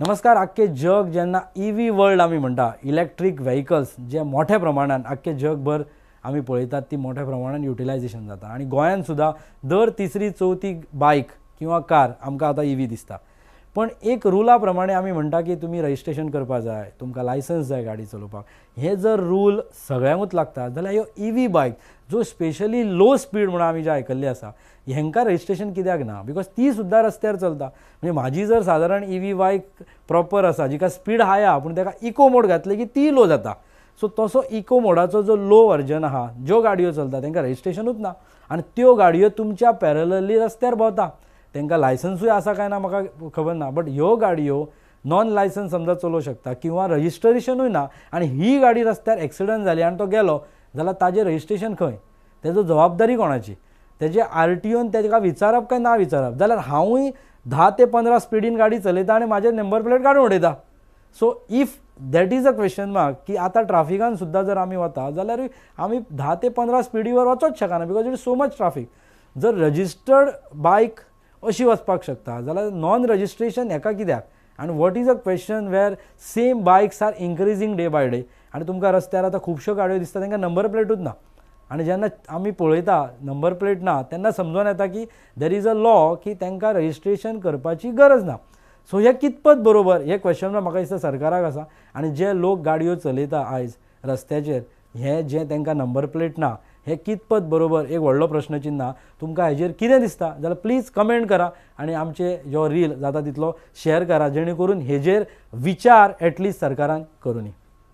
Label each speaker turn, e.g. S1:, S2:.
S1: नमस्कार. आख्खे जग जेन्ना ईव्ही वर्ल्ड आमी म्हणटा, इलेक्ट्रीक व्हेकल्स जे मोठ्या प्रमाणात आख्खे जगभर आमी पळयतात ती मोठ्या प्रमाणात युटिलायझेशन जाता आणि गोंयांत सुद्धा दर तिसरी चवथी बायक किंवा कार आमकां आतां ईव्ही दिसता. पण एक रुला प्रमाणे आमी म्हणटा की तुमी रजिस्ट्रेशन करपाक जाय, तुमकां लायसन्स जाय गाडी चलोवपाक. हे जर रूल सगळ्यांकूच लागता जाल्यार ह्यो ईव्ही बायक जो स्पेशली लो स्पीड म्हणून आमी जे आयकल्ली आसा हेंकां रजिस्ट्रेशन कित्याक ना? बिकॉज ती सुद्दां रस्त्यार चलता. म्हणजे म्हाजी जर सादारण ईव्ही बायक प्रॉपर आसा जिका स्पीड हाय आहा पूण ताका इको मोड घातले की ती लो जाता. सो तसो इको मोडाचो जो लो वर्जन आहा ज्यो गाडयो चलता तांकां रजिस्ट्रेशनूच ना आनी त्यो गाडयो तुमच्या पॅरलली रस्त्यार भोंवता. तांकां लायसन्सूय आसा काय ना म्हाका खबर ना, बट ह्यो गाडयो नॉन लायसन्स समजा चलोवंक शकता किंवा रजिस्ट्रेशनूय ना आनी ही गाडी रस्त्यार एक्सिडंट जाली आनी तो गेलो जाल्यार ताजें रजिस्ट्रेशन खंय? तेजो जबाबदारी कोणाची? तेजे RTOन ताका विचारप काय ना विचारप? जाल्यार हांवूय 10 ते 15 स्पिडीन गाडी चलयता आनी म्हाजे नंबर प्लेट काडून उडयता. So if that is a question mark की आतां ट्राफिकान सुद्दां जर आमी वता जाल्यार आमी 10 ते 15 स्पिडीवर वचोच शकना because it is so much traffic. जर रजिस्टर्ड बायक अशी वचपाक शकता जाल्यार नॉन रजिस्ट्रेशन हेका कित्याक? आनी what is a question where same bikes are increasing day by day आनी तुमकां रस्त्यार आतां खुबश्यो गाडयो दिसता तांकां नंबर प्लेटूच ना आनी जेन्ना आमी पळयता नंबर प्लेट ना तेन्ना समजून येता की देर इज अ लॉ की तांकां रजिस्ट्रेशन करपाची गरज ना. सो हे कितपत बरोबर हे क्वेश्चन म्हाका दिसता सरकाराक आसा. आनी जे लोक गाडयो चलयता आयज रस्त्याचेर हे जे तांकां नंबर प्लेट ना हे कितपत बरोबर एक व्हडलो प्रश्नचिन्ह. तुमकां हेजेर कितें दिसता जाल्यार प्लीज कमेंट करा आनी आमचे जो रील जाता तितलो शेअर करा जेणे करून हेजेर विचार एटलिस्ट सरकारान करूनी.